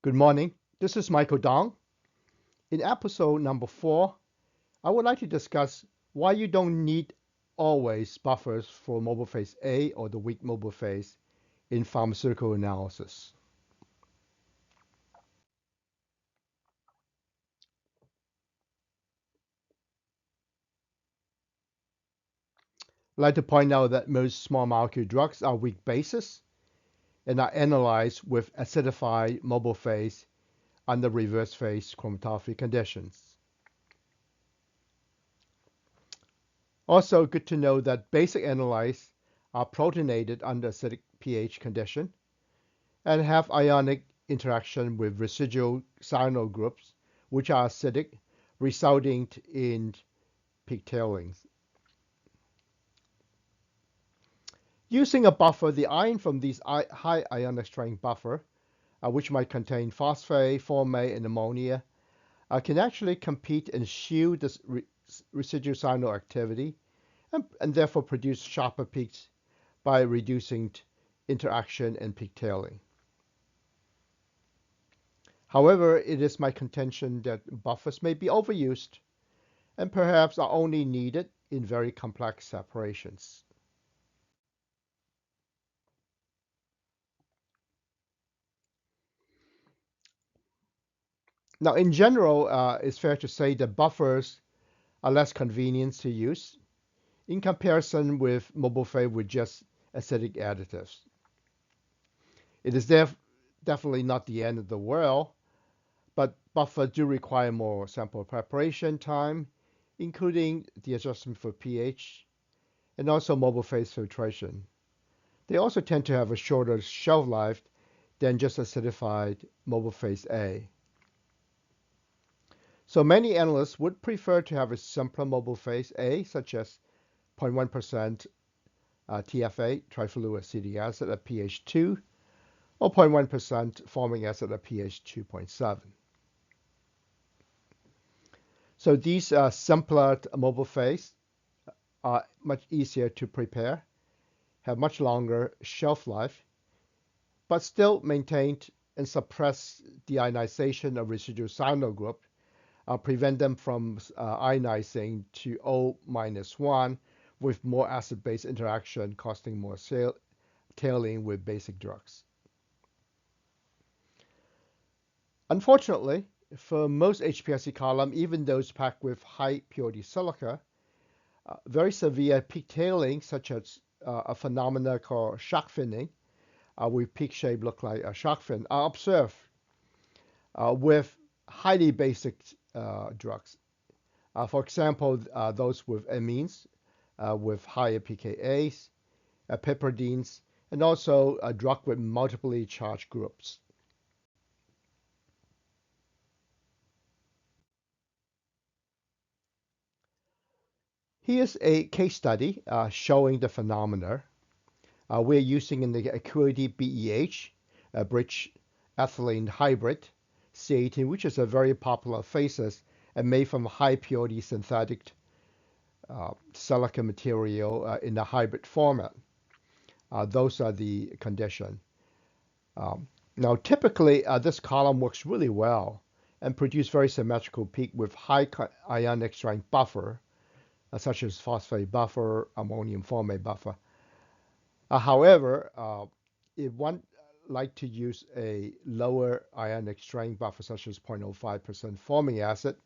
Good morning. This is Michael Dong. In episode number 4, I would like to discuss why you don't need always buffers for mobile phase A or the weak mobile phase in pharmaceutical analysis. I'd like to point out that most small molecule drugs are weak bases and are analyzed with acidified mobile phase under reverse phase chromatography conditions. Also good to know that basic analytes are protonated under acidic pH condition and have ionic interaction with residual silanol groups, which are acidic, resulting in peak tailings. Using a buffer, the ion from these high ionic strength buffer, which might contain phosphate, formate, and ammonia, can actually compete and shield this residual silanol activity and therefore produce sharper peaks by reducing interaction and peak tailing. However, it is my contention that buffers may be overused and perhaps are only needed in very complex separations. Now, in general, it's fair to say that buffers are less convenient to use in comparison with mobile phase with just acidic additives. It is definitely not the end of the world, but buffers do require more sample preparation time, including the adjustment for pH and also mobile phase filtration. They also tend to have a shorter shelf life than just acidified mobile phase A. So many analysts would prefer to have a simpler mobile phase A, such as 0.1% TFA, trifluoroacetic acid at pH 2, or 0.1% formic acid at pH 2.7. So these simpler mobile phase are much easier to prepare, have much longer shelf life, but still maintained and suppress the ionization of residual silanol group, prevent them from ionizing to O-1 with more acid-base interaction, costing more tailing with basic drugs. Unfortunately, for most HPLC column, even those packed with high purity silica, very severe peak tailing, such as a phenomena called shark finning, with peak shape look like a shark fin, are observed with highly basic drugs. For example, those with amines, with higher pKa's, piperidines, and also a drug with multiply charged groups. Here's a case study showing the phenomena. We're using in the Acuity BEH, a bridge ethylene hybrid, C18, which is a very popular phases and made from high purity synthetic silica material in a hybrid format. Those are the condition. Now, typically, this column works really well and produce very symmetrical peak with high ionic strength buffer, such as phosphate buffer, ammonium formate buffer. However, if one like to use a lower ionic strength buffer, such as 0.05% formic acid,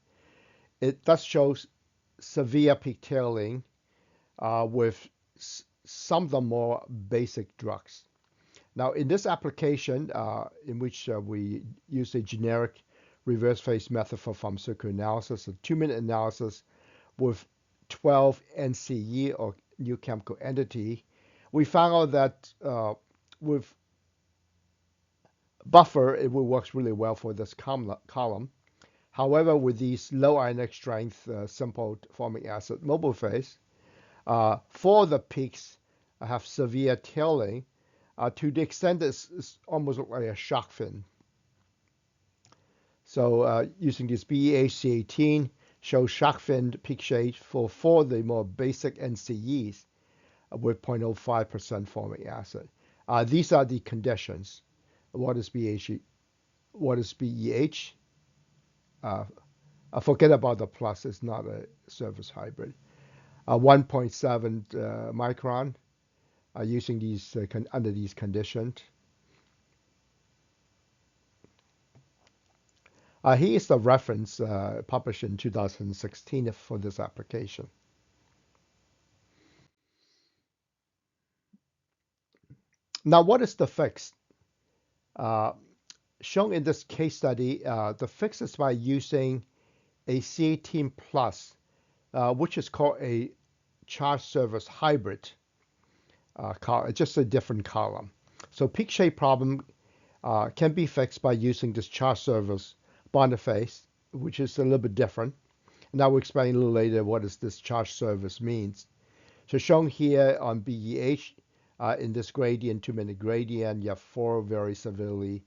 it does show severe peak tailing with some of the more basic drugs. Now, in this application, in which we use a generic reverse phase method for pharmaceutical analysis, a 2-minute analysis with 12 NCE or new chemical entity, we found out that with buffer, it works really well for this column. However, with these low ionic strength simple formic acid mobile phase, for the peaks have severe tailing to the extent that it's almost like a shark fin. So using this BEHC18 shows shark fin peak shape for the more basic NCEs with 0.05% formic acid. These are the conditions. What is BEHC? what is BEH? Uh, Forget about the plus, it's not a surface hybrid. 1.7 micron using these under these conditions. Here is the reference published in 2016 for this application. Now, what is the fix? Uh, Shown in this case study, the fix is by using a C18 plus, which is called a charge surface hybrid, just a different column. So peak shape problem can be fixed by using this charge surface bond phase, which is a little bit different. And I will explain a little later what does this charge surface means. So shown here on BEH, in this gradient, 2-minute gradient, you have 4 very severely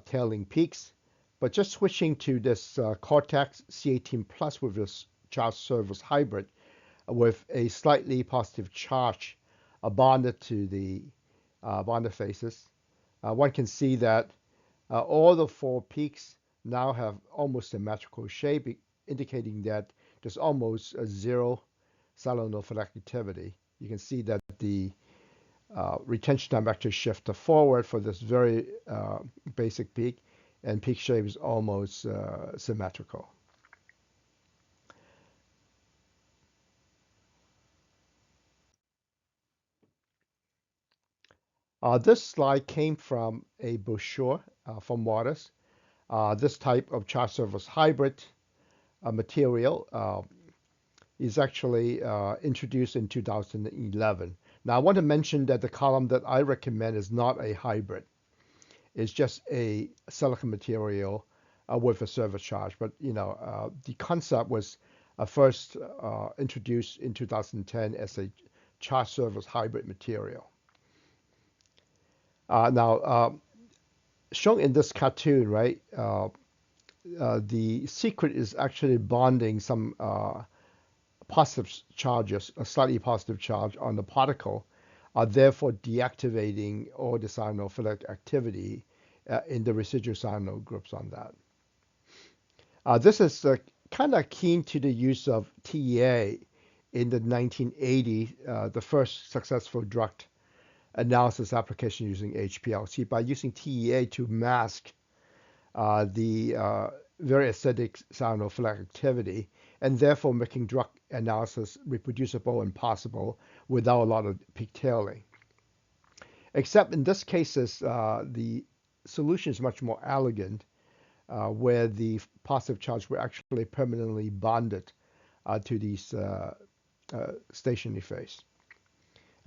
tailing peaks. But just switching to this Cortex C18 plus with this charge surface hybrid with a slightly positive charge bonded to the bonded faces, one can see that all the 4 peaks now have almost symmetrical shape, indicating that there's almost a zero silanophilic activity. You can see that the retention time actually shifted forward for this very basic peak, and peak shape is almost symmetrical. This slide came from a brochure from Waters. This type of charge surface hybrid material is actually introduced in 2011. Now, I want to mention that the column that I recommend is not a hybrid. It's just a silicon material with a surface charge. But, the concept was first introduced in 2010 as a charge surface hybrid material. Now, shown in this cartoon, right, the secret is actually bonding some positive charges, a slightly positive charge on the particle, therefore deactivating all the silanophilic activity in the residual silanyl groups on that. This is kind of keen to the use of TEA in the 1980s, the first successful drug analysis application using HPLC by using TEA to mask the very acidic silanophilic activity, and therefore making drug analysis reproducible and possible without a lot of peak tailing. Except in this cases, the solution is much more elegant, where the positive charge were actually permanently bonded to these stationary phase.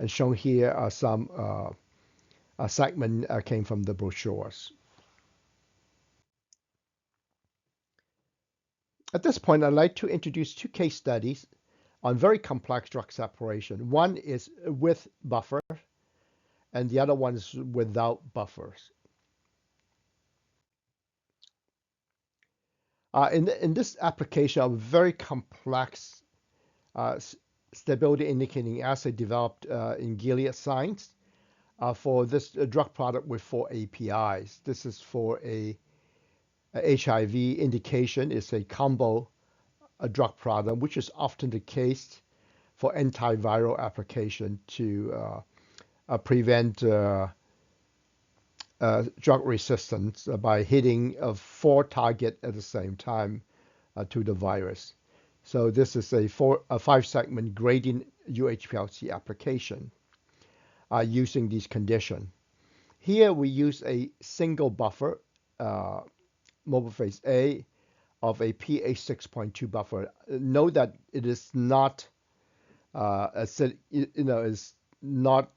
And shown here are some segment came from the brochures. At this point, I'd like to introduce 2 case studies on very complex drug separation. One is with buffer, and the other one is without buffers. In this application of very complex stability indicating assay developed in Gilead Science for this drug product with 4 APIs. This is for a HIV indication. It's a combo drug product, which is often the case for antiviral application to prevent drug resistance by hitting 4 targets at the same time to the virus. So this is a 5-segment gradient UHPLC application using these conditions. Here we use a single buffer, mobile phase A, of a pH 6.2 buffer. Note that it is not is not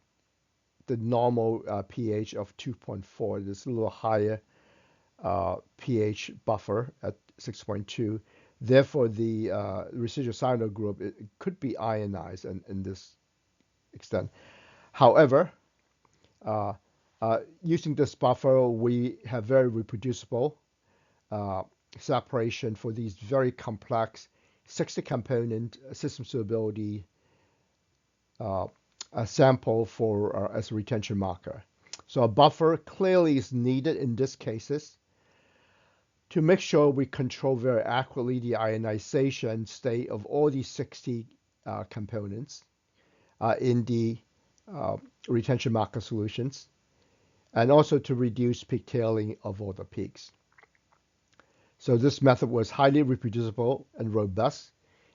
the normal pH of 2.4. It is a little higher pH buffer at 6.2. Therefore, the residual silanyl group it could be ionized in this extent. However, using this buffer, we have very reproducible separation for these very complex 60-component system stability sample for as a retention marker. So a buffer clearly is needed in these cases to make sure we control very accurately the ionization state of all these 60 components in the uh, retention marker solutions, and also to reduce peak tailing of all the peaks. So this method was highly reproducible and robust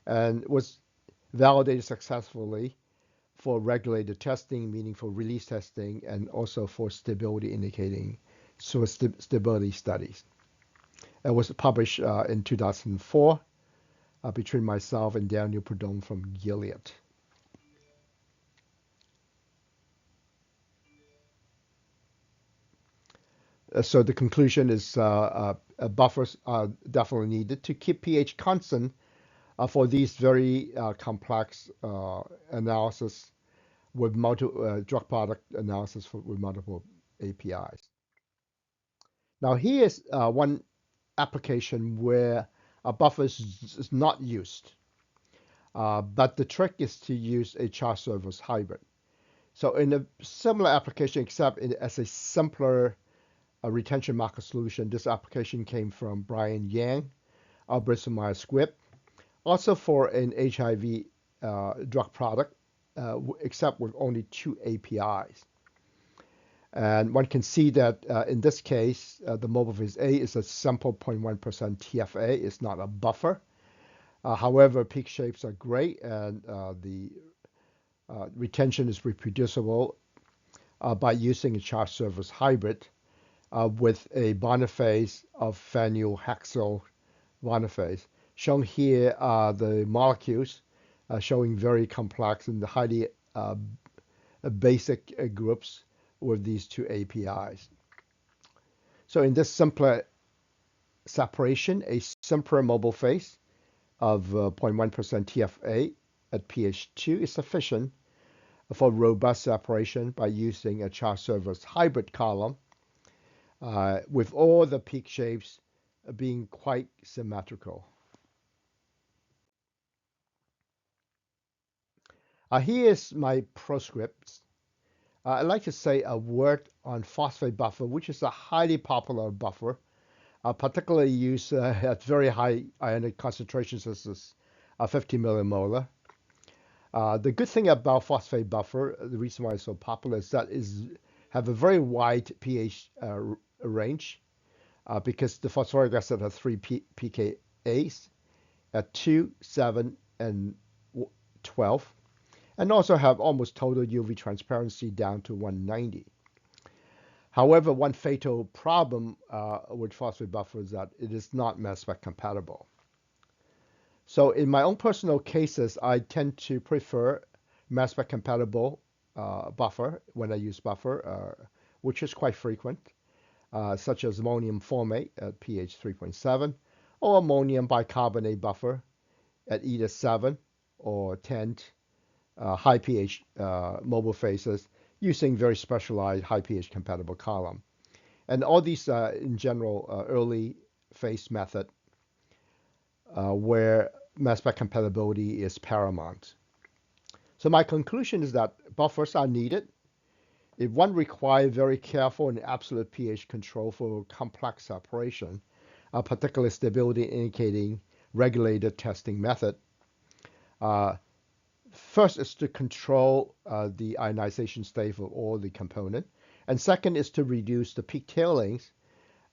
and was validated successfully for regulated testing, meaning for release testing, and also for stability indicating, so stability studies. It was published in 2004 between myself and Daniel Prudhomme from Gilead. So the conclusion is buffers are definitely needed to keep pH constant for these very complex analysis with drug product analysis with multiple APIs. Now here's one application where a buffer is not used, but the trick is to use a charge service hybrid. So in a similar application, except as a simpler retention marker solution, this application came from Brian Yang, Bristol Myers Squibb, also for an HIV drug product, except with only 2 APIs. And one can see that in this case, the mobile phase A is a simple 0.1% TFA. It's not a buffer. However, peak shapes are great, and the retention is reproducible by using a charge service hybrid with a bond phase of phenyl-hexyl bond phase. Shown here are the molecules showing very complex and highly basic groups with these 2 APIs. So in this simpler separation, a simpler mobile phase of 0.1% TFA at pH 2 is sufficient for robust separation by using a charge service hybrid column with all the peak shapes being quite symmetrical. Here's my proscripts. I'd like to say a word on phosphate buffer, which is a highly popular buffer, particularly used at very high ionic concentrations, such as 50 millimolar. The good thing about phosphate buffer, the reason why it's so popular, is that it have a very wide pH range because the phosphoric acid has 3 pKa's at 2, 7, and 12, and also have almost total UV transparency down to 190. However, one fatal problem with phosphate buffer is that it is not mass spec compatible. So in my own personal cases, I tend to prefer mass spec compatible buffer when I use buffer, which is quite frequent, such as ammonium formate at pH 3.7, or ammonium bicarbonate buffer at either 7 or 10 high pH mobile phases using very specialized high pH compatible column. And all these in general early phase method where mass spec compatibility is paramount. So my conclusion is that buffers are needed if one requires very careful and absolute pH control for complex separation, particularly stability indicating regulated testing method. First is to control the ionization state of all the component, and second is to reduce the peak tailings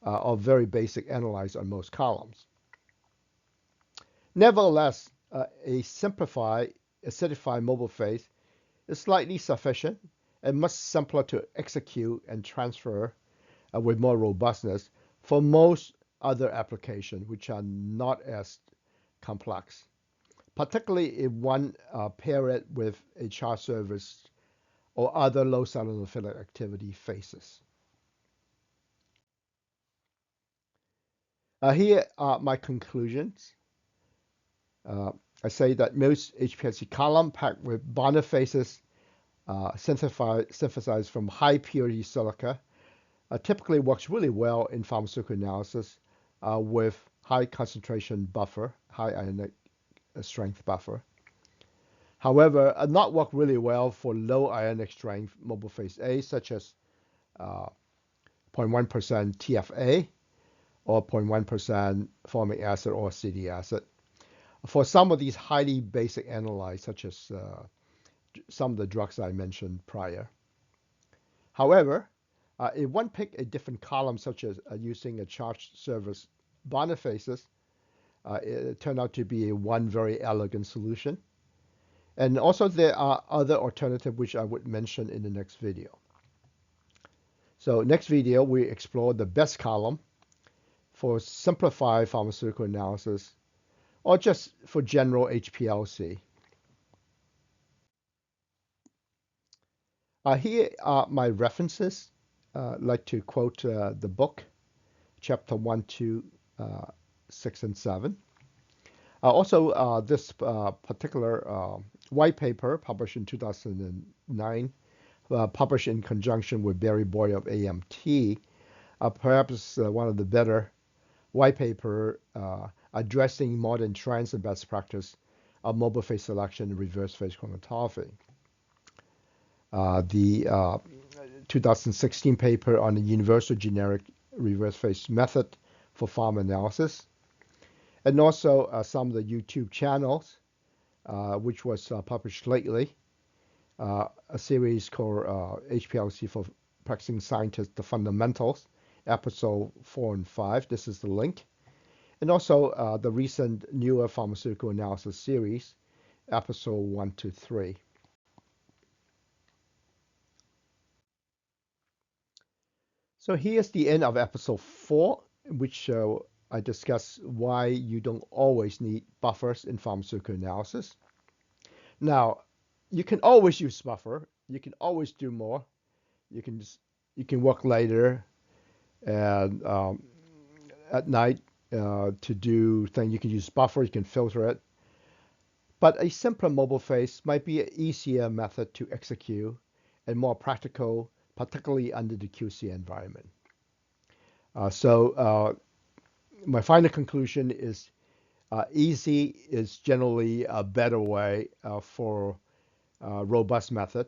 of very basic analytes on most columns. Nevertheless, a simplified acidified mobile phase is slightly sufficient and much simpler to execute and transfer with more robustness for most other applications which are not as complex, particularly if one pair it with a charge service or other low silanophilic activity phases. Here are my conclusions. I say that most HPLC column packed with bonded phases synthesized from high purity silica typically works really well in pharmaceutical analysis with high concentration buffer, high ionic strength buffer. However, not work really well for low ionic strength mobile phase A, such as 0.1% TFA or 0.1% formic acid or acetic acid. For some of these highly basic analytes, such as some of the drugs I mentioned prior. However, if one picked a different column, such as using a charged surface bonifaces, it turned out to be one very elegant solution. And also there are other alternatives which I would mention in the next video. So next video, we explore the best column for simplified pharmaceutical analysis or just for general HPLC. Here are my references. I'd like to quote the book, chapter 1, 2, 6, and 7. Also, this particular white paper published in 2009, published in conjunction with Barry Boyer of AMT, perhaps one of the better white paper addressing modern trends and best practice of mobile phase selection and reverse phase chromatography. The 2016 paper on the universal generic reverse phase method for pharma analysis, and also some of the YouTube channels, which was published lately, a series called HPLC for Practicing Scientists, The Fundamentals, episode 4 and 5. This is the link. And also the recent newer pharmaceutical analysis series, episode 1 to 3. So here's the end of episode 4, in which I discuss why you don't always need buffers in pharmaceutical analysis. Now, you can always use buffer. You can always do more. You can work later and at night to do things. You can use buffer. You can filter it. But a simpler mobile phase might be an easier method to execute and more practical, particularly under the QC environment. So my final conclusion is easy is generally a better way for a robust method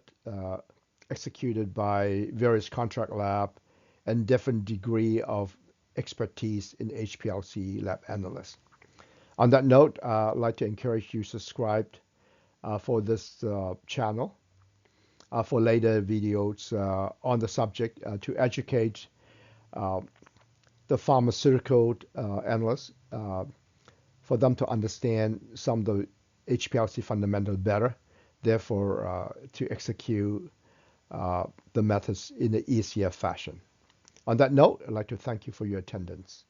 executed by various contract lab and different degree of expertise in HPLC lab analysts. On that note, I'd like to encourage you to subscribe for this channel for later videos on the subject to educate the pharmaceutical analysts for them to understand some of the HPLC fundamentals better, therefore to execute the methods in an easier fashion. On that note, I'd like to thank you for your attendance.